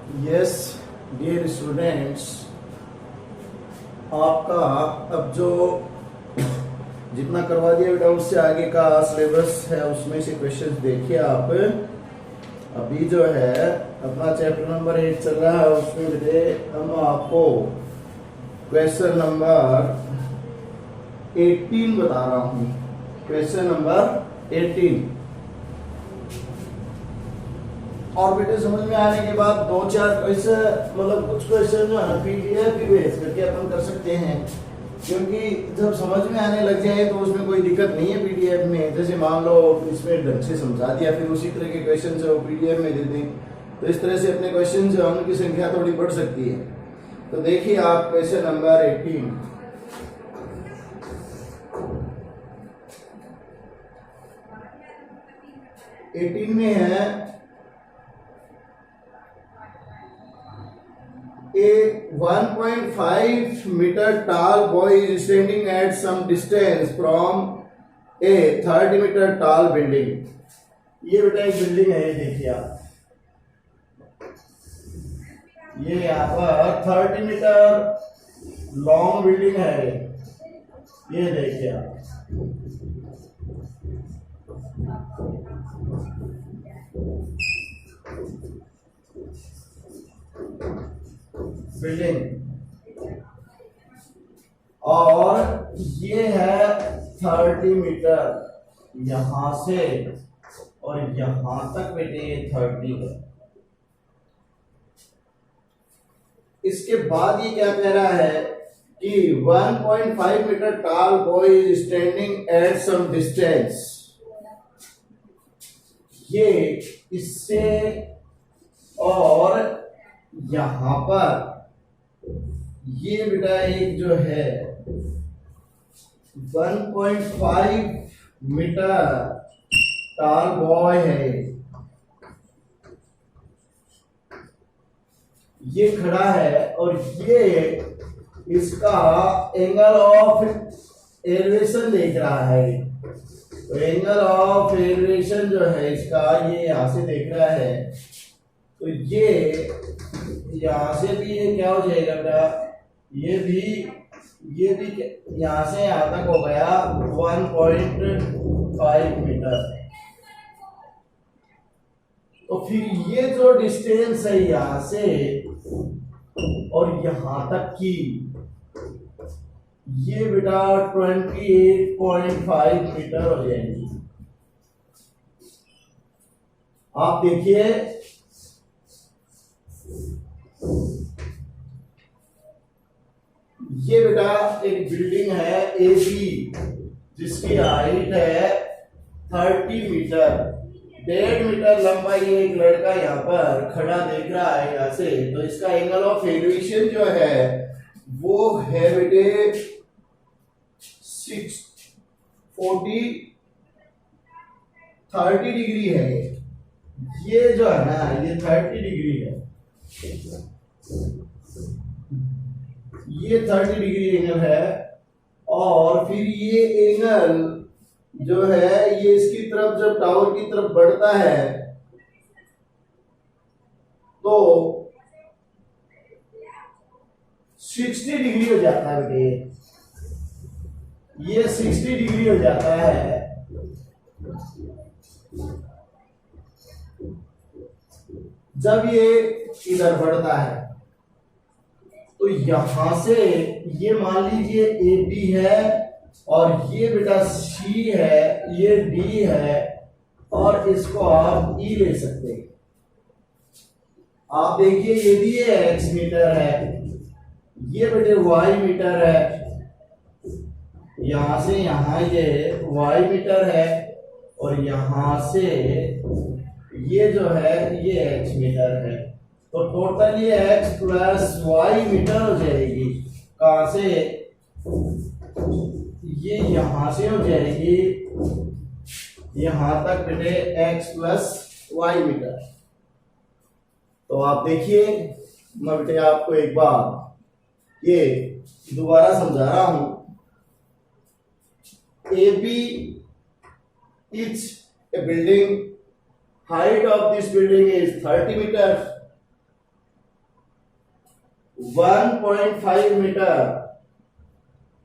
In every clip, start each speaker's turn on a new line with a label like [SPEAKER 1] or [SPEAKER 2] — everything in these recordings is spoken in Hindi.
[SPEAKER 1] यस डियर स्टूडेंट्स, आपका अब जो जितना करवा दिया बेटा उससे आगे का सिलेबस है उसमें से क्वेश्चंस देखिए आप। अभी जो है अपना चैप्टर नंबर 8 चल रहा है, उसमें बेटे हम आपको क्वेश्चन नंबर 18 बता रहा हूं। क्वेश्चन नंबर 18 और बेटे समझ में आने के बाद दो चार क्वेश्चन, मतलब कुछ क्वेश्चन जो है ना पीडीएफ भी भेज करके अपन कर सकते हैं, क्योंकि जब समझ में आने लग जाए तो उसमें कोई दिक्कत नहीं है। पीडीएफ में जैसे मान लो इसमें ढंग से समझा दिया, फिर उसी तरह के क्वेश्चन जो पीडीएफ में दे दें, तो इस तरह से अपने क्वेश्चन जो है उनकी संख्या थोड़ी बढ़ सकती है। तो देखिए आप क्वेश्चन नंबर 18 में है a 1.5 meter tall boy is standing at some distance from a 30 meter tall building। ये बेटा एक बिल्डिंग है, ये देखिए आप, ये यहाँ पर 30 मीटर लॉन्ग बिल्डिंग है, ये देखिए आप। बिल्डिंग और ये है 30 मीटर यहां से और यहां तक बेटे ये 30 है। इसके बाद ये क्या कह रहा है कि 1.5 metre tall boy is standing at some distance. ये इससे और यहां पर ये बेटा एक जो है 1.5 मीटर टॉल बॉय है, ये खड़ा है और ये इसका एंगल ऑफ एलिवेशन देख रहा है। तो एंगल ऑफ एलिवेशन जो है इसका ये यहां से देख रहा है, तो ये यहां से भी ये क्या हो जाएगा बेटा, ये भी यहां से यहां तक हो गया 1.5 मीटर। तो फिर ये जो डिस्टेंस है यहां से और यहां तक की, ये बेटा 28.5 मीटर हो जाएगी। आप देखिए ये बेटा एक बिल्डिंग है ए बी, जिसकी हाइट है 30 मीटर, 1.5 मीटर लंबा। ये एक लड़का यहाँ पर खड़ा देख रहा है यहाँ से, तो इसका एंगल ऑफ एलिवेशन जो है वो है बेटे 30 डिग्री है। ये जो है ना ये 30 डिग्री है, ये 30 डिग्री एंगल है। और फिर ये एंगल जो है ये इसकी तरफ जब टावर की तरफ बढ़ता है तो 60 डिग्री हो जाता है बेटे, ये 60 डिग्री हो जाता है। जब ये इधर बढ़ता है तो यहां से ये मान लीजिए ए बी है और ये बेटा सी है, ये डी है, और इसको आप ई ले सकते हैं। आप देखिए ये भी ये एक्स मीटर है, ये बेटे वाई मीटर है, यहां से यहां ये वाई मीटर है और यहां से ये जो है ये एक्स मीटर है। तो टोटल ये एक्स प्लस वाई मीटर हो जाएगी। कहां से, ये यहां से हो जाएगी यहां तक बेटे एक्स प्लस वाई मीटर। तो आप देखिए, मैं बेटे आपको एक बार ये दोबारा समझा रहा हूं। A B is a building, height of this building is 30 meter 1.5 meter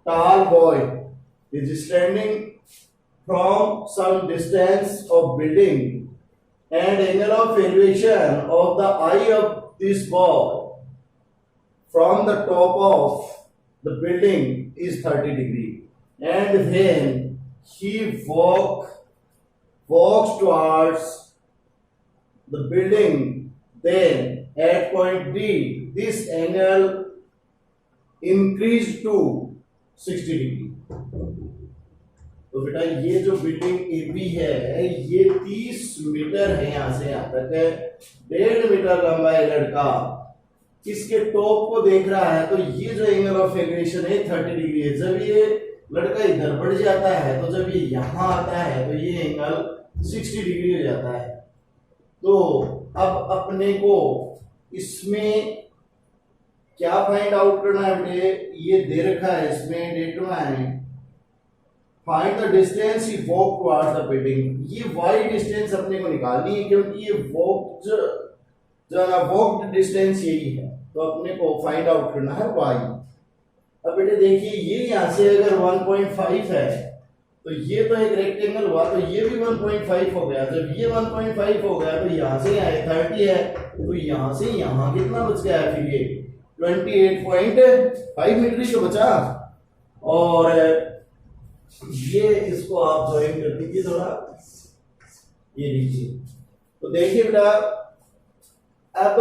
[SPEAKER 1] tall boy is standing from some distance of building and angle of elevation of the eye of this boy from the top of the building is 30 degree, and when he walks towards the building, then at point D this angle increased to 60 degree. तो बेटा ये जो बिल्डिंग एबी है ये 30 मीटर है, यहां से यहां तक है, 1.5 मीटर लंबा है लड़का, इसके टॉप को देख रहा है, तो ये जो एंगल ऑफ एलिवेशन है 30 डिग्री है। जब ये लड़का इधर बढ़ जाता है तो जब ये यहां आता है तो ये एंगल 60 डिग्री हो जाता है। तो अब अपने को इसमें क्या फाइंड आउट करना है बेटे, ये दे रखा है इसमें determine find the distance he walk towards the building. ये वाई डिस्टेंस अपने को निकालनी है क्योंकि ये वॉक जो ना वॉक डिस्टेंस यही है, तो अपने को फाइंड आउट करना है वाई। अब बेटे देखिए ये यहां से अगर 1.5 है तो ये तो एक रेक्टेंगल हुआ, तो ये भी 1.5 हो गया। जब ये 1.5 हो गया तो यहां से यहां 30 है, तो यहां से यहां कितना बच गया है, फिर ये 28.5 मीटर ही तो बचा। और ये इसको आप ज्वाइन कर दीजिए थोड़ा, ये लीजिए। तो देखिए बेटा अब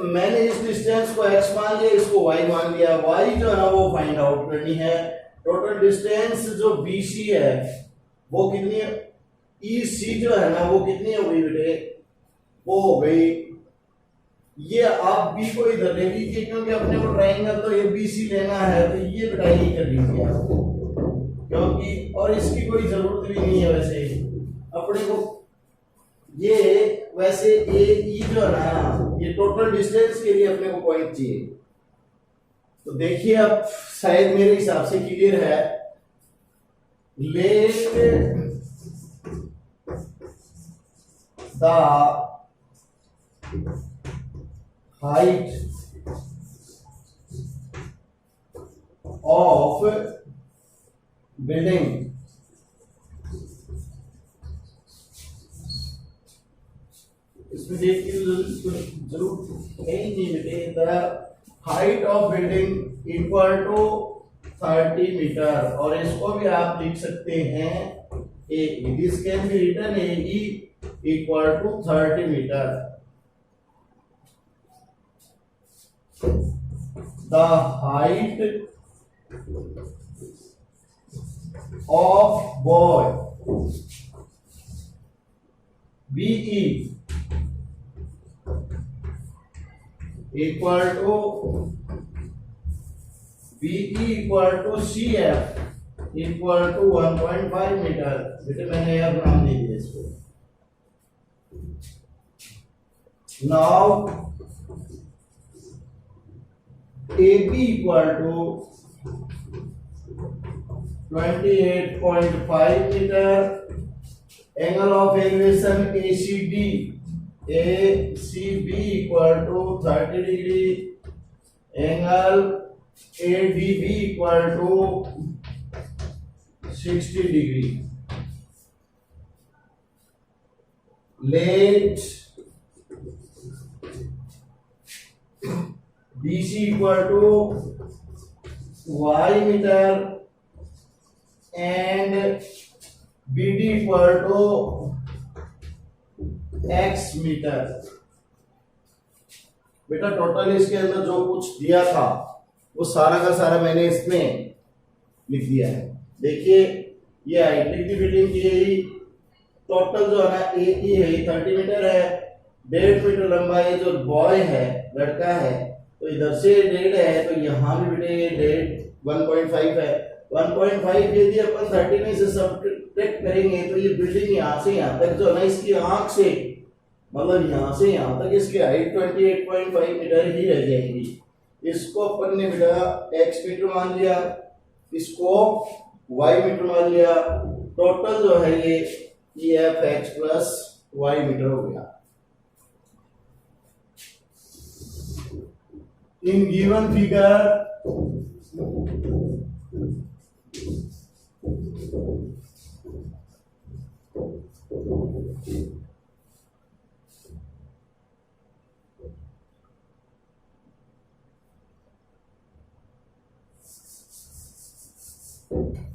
[SPEAKER 1] मैंने इस डिस्टेंस को x मान लिया, इसको y मान लिया। y जो है ना वो फाइंड आउट करनी है। टोटल डिस्टेंस जो BC है वो कितनी है, EC जो है ना वो कितनी हो गई बेटे, वो हो गई, ये आप B को इधर ले लीजिए क्योंकि अपने को ट्रायंगल तो ये BC लेना है, तो ये बेटा ये कर लीजिए क्योंकि, और इसकी कोई जरूरत भी नहीं है वैसे अपने को। ये वैसे AE जो है ना ये टोटल डिस्टेंस के लिए अपने को पॉइंट चाहिए। तो देखिए अब शायद मेरे हिसाब से क्लियर है। Let the height of building इसमें देखिए जरूर है ही नहीं बेटे, the height of building equal to 30 meter, और इसको भी आप लिख सकते हैं a, this can be written a equal to 30 meter. The height of boy BE equal to BE equal to CF equal to 1.5 metre. बेटे मैंने यह नाम दे दिया इसको। Now AB equal to 28.5 metre, angle of elevation ACB equal to 30 degree, angle ADB equal to 60 degree. Let BC equal to Y metre and BD equal to X metre. बेटा टोटल इसके अंदर जो कुछ दिया था वो सारा का सारा मैंने इसमें लिख दिया है। देखिए ये हाइट लिख दी बिल्डिंग की, टोटल जो है ना AE है 30 मीटर है, 1.5 मीटर लंबा है, जो बॉय है लड़का है, तो इधर से 1.5 है, तो यहाँ भी बेटे 1.5 है। 1.5 यदि अपन 30 में से सब्ट्रैक्ट करेंगे तो ये बिल्डिंग यहाँ से यहाँ तक जो है ना इसकी आंख से मतलब यहाँ से यहाँ तक इसकी हाइट 28.5 मीटर ही रह जाएगी। इसको अपन ने बेटा x मीटर मान लिया, इसको y मीटर मान लिया, टोटल जो है ये f(x + y) मीटर हो गया। in given figure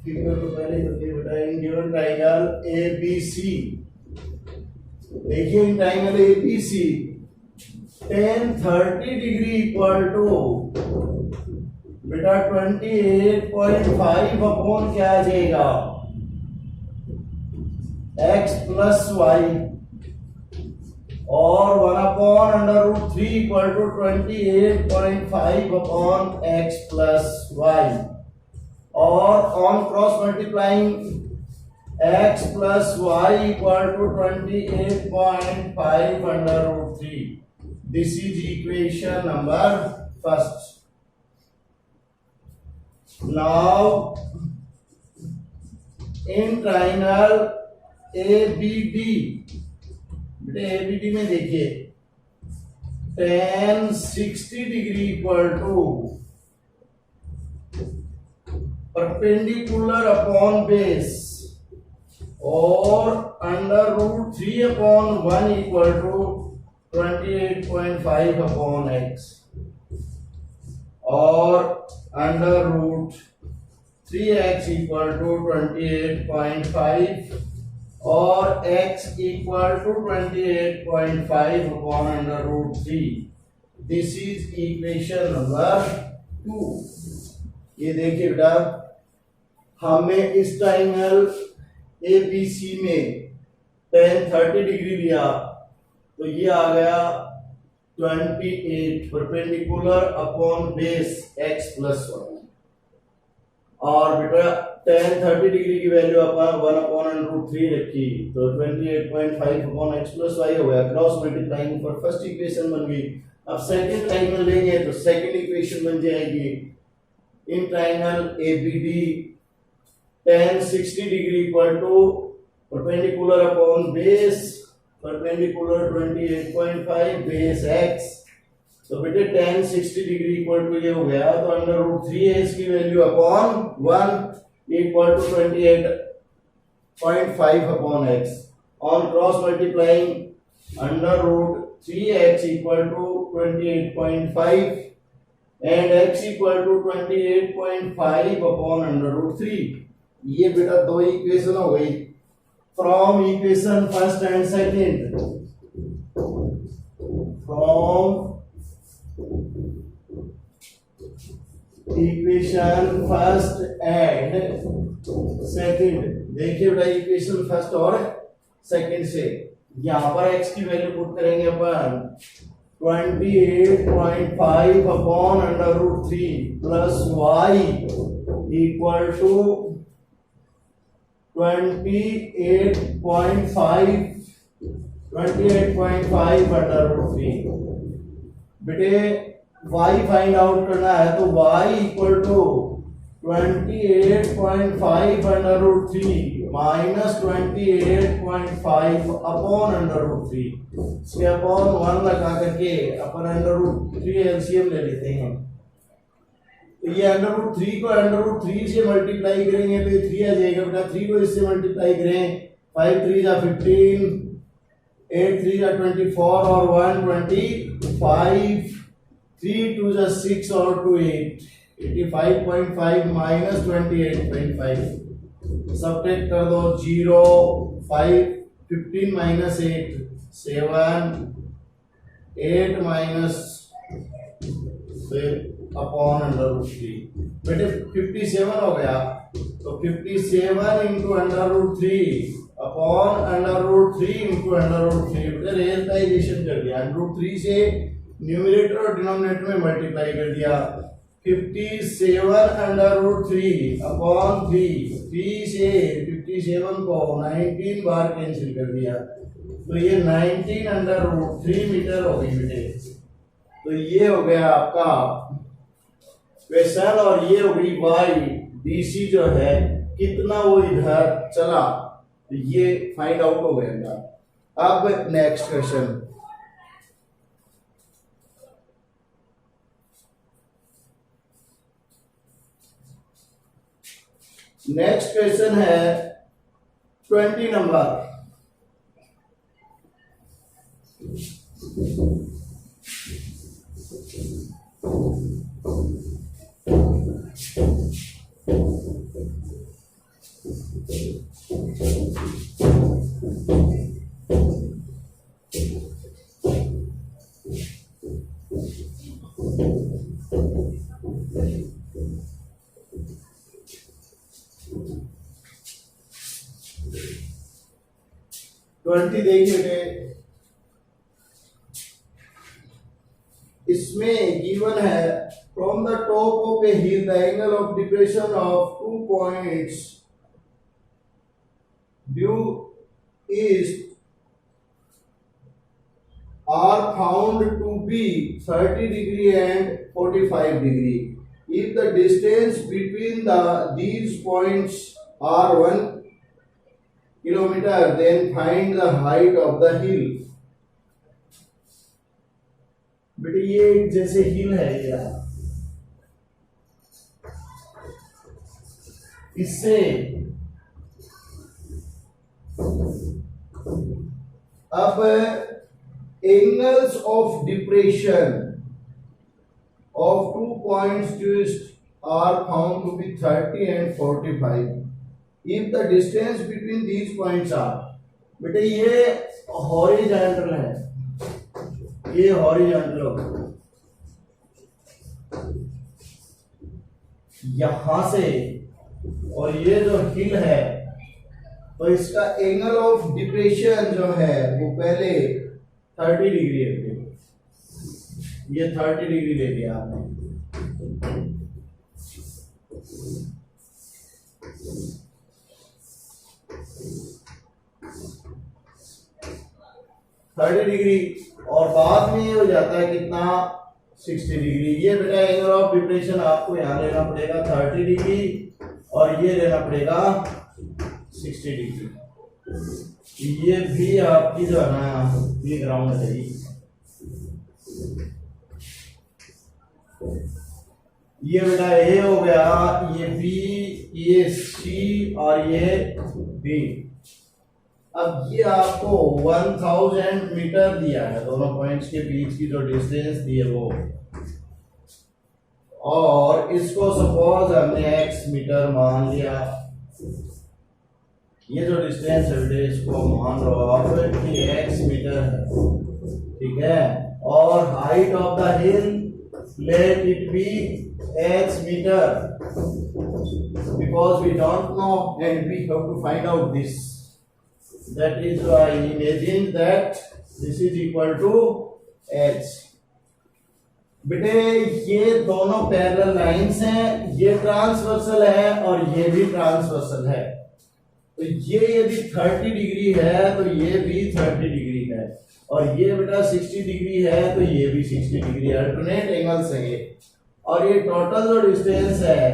[SPEAKER 1] फिगर को पहले बताइए बेटा। In given triangle A B C, देखिए in triangle A B C tan 30 degree equal to बेटा 28.5 अपॉन क्या आ जाएगा x प्लस वाई, और 1 upon under root 3 equal to 28.5 upon x plus y, और on cross multiplying x plus y equal to 28.5 under root 3। This is equation number first. Now in triangle ABD, बेटे ABD में देखिए tan 60 degree equal to perpendicular upon base और under root 3 upon 1 equal to 28.5 upon x, और under root 3x equal to 28.5 और x equal to 28.5 upon under root 3। This is equation number 2। ये देखिए बेटा, हमें इस ट्राइंगल ABC में tan 30 डिग्री लिया तो ये आ गया 28 perpendicular upon base x plus 1, और बेटा tan 30 डिग्री की वैल्यू अपन 1 अपॉन रूट 3 रखी तो 28.5 अपॉन x प्लस y हो गया। क्रॉस मल्टीप्लाइंग पर फर्स्ट इक्वेशन बन गई। अब सेकंड ट्राइंगल लेंगे तो सेकंड इक्वेशन बन जाएगी in triangle ABD tan 60 degree equal to perpendicular upon base perpendicular 28.5 base x, तो बेटे tan 60 डिग्री इक्वल टू ये हो गया तो अंडर रूट 3 है इसकी value upon 1 equal to 28.5 upon x, on cross multiplying under root 3x equal to 28.5 and x equal to 28.5 upon under root 3। ये बेटा दो इक्वेशन हो गई from equation first and second, from equation first and second. देखिए बेटा इक्वेशन फर्स्ट और सेकंड से यहां पर x की वैल्यू पुट करेंगे अपन 28.5 upon under root 3 plus y equal to 28.5 under root 3। बेटे y फाइंड आउट करना है तो y equal to 28.5 under root 3 minus 28.5 upon under root 3, इसके अपॉन 1 लगा करके अपन अंडर रूट 3 एलसीएम ले लेते हैं। तो ये अंडर रूट 3 को अंडर रूट 3 से मल्टीप्लाई करेंगे तो ये 3 आ जाएगा बेटा। 3 को इससे मल्टीप्लाई करें 5 3 जा 15, 8 3 जा 24 और 1 25, 3 2 जा 6 और 2 8, 85.5 माइनस 28.5 सबट्रैक्ट कर दो 0 5 15 minus 8 7 8 minus upon under root 3। बेटे 57 हो गया तो 57 into under root 3 upon under root 3 into under root 3। बेटे रेशनलाइजेशन कर दिया, अंडर रूट 3 से न्यूमरेटर और डिनोमिनेटर में मल्टीप्लाई कर दिया। 57 अंडर रूट 3 अपॉन 3 से 57 को 19 बार कैंसिल कर दिया तो ये 19 अंडर रूट 3 मीटर हो गई बेटे। तो ये हो गया आपका क्वेश्चन, और ये हो गई y BC जो है कितना वो इधर चला, तो ये फाइंड आउट हो गया। अब नेक्स्ट क्वेश्चन, नेक्स्ट क्वेश्चन है 20 नंबर। ट्वेंटी देखिए, इसमें गिवन है from the top of A hill the angle of depression of 2 points due east are found to be 30 degree and 45 degree. If the distance between these points are 1 kilometer, then find the height of the hill. बेटे ये एक जैसे हिल है यार, इससे अब angles of depression of 2 points twist are found to be 30 and 45 if the distance between these points are, बेटे ये हॉरिजॉन्टल है, ये हॉरिजॉन्टल यहां से, और ये जो हिल है तो इसका एंगल ऑफ डिप्रेशन जो है वो पहले 30 डिग्री है, ये 30 डिग्री ले लिया आपने। डिग्री और बाद में ये हो जाता है कितना 60 डिग्री। ये बेटा एंगल ऑफ डिप्रेशन आपको यहाँ लेना पड़ेगा 30 डिग्री और ये लेना पड़ेगा 60 डिग्री। ये भी आपकी जो है ना ये ग्राउंड है, ये बेटा ए हो गया, ये बी, ये सी और ये बी। अब ये आपको 1000 मीटर दिया है, दोनों पॉइंट्स के बीच की जो डिस्टेंस दी है वो, और इसको सपोज हमने x मीटर मान लिया। ये जो डिस्टेंस है इसको मान लो आप कि x मीटर है, ठीक है, और height of the hill let it be h metre, because we don't know and we have to find out this, that is I imagine that this is equal to h। बेटे ये दोनों पैरेलल लाइंस हैं, ये ट्रांसवर्सल है और ये भी ट्रांसवर्सल है, तो ये यदि 30 डिग्री है तो ये भी 30 डिग्री है, और ये बेटा 60 डिग्री है तो ये भी 60 डिग्री, अल्टरनेट एंगल्स है ये। और ये टोटल जो डिस्टेंस है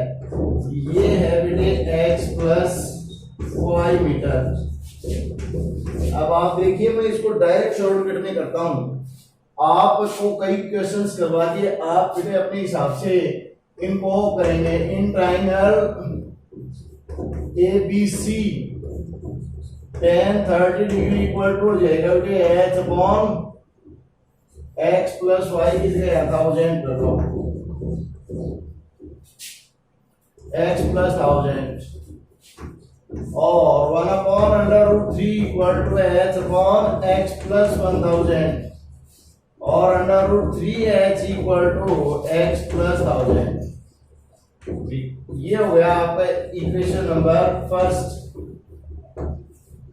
[SPEAKER 1] ये है बेटे x प्लस y मीटर। अब आप देखिए मैं इसको डायरेक्ट शॉर्टकट में करता हूं, आपको कई क्वेश्चंस करवा दिए, आप बेटे अपने हिसाब से इनको करेंगे। In triangle ABC tan 30 degree equal टू हो जाएगा कि h upon x plus y की जगह 1000 कर दो, x प्लस 1000 और 1 upon under root 3 equal to h upon x plus 1000 और under root 3h equal to x plus 1000। ये हो गया आपका equation number first.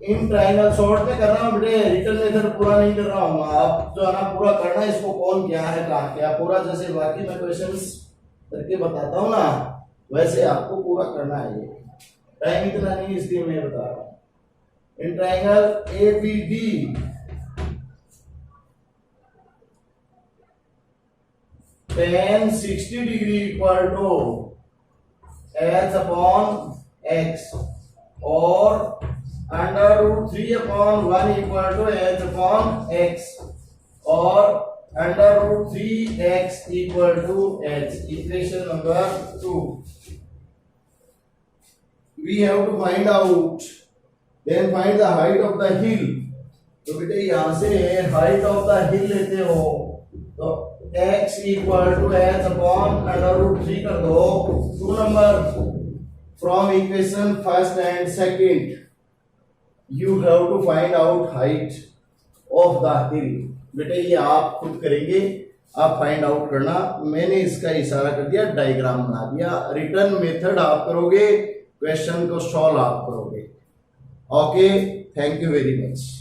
[SPEAKER 1] In triangle short में कर रहा हूं बेटे, रिटर्न मेथड पूरा नहीं कर रहा हूं, आप जो है ना पूरा करना है इसको, कौन क्या है कहां क्या पूरा, जैसे बाकी मैं क्वेश्चंस करके बताता हूं ना वैसे आपको पूरा करना है। ये टाइम इतना नहीं इसलिए मैं बता रहा हूं। In triangle ABD tan 60 degree equal to h upon x और under root 3 upon 1 equal to h upon x और under root 3x equal to h। Equation number 2। we have to find out, then find the height of the hill. तो बेटे यहाँ से height of the hill लेते हो तो x equal to h upon under root 3 कर दो. 2 number from equation first and second you have to find out height of the hill. बेटे ये आप खुद करेंगे, आप फाइंड आउट करना. मैंने इसका इशारा कर दिया, डायग्राम बना दिया. रिटर्न मेथड आप करोगे, क्वेश्चन को सॉल्व आप करोगे. Okay, thank you very much.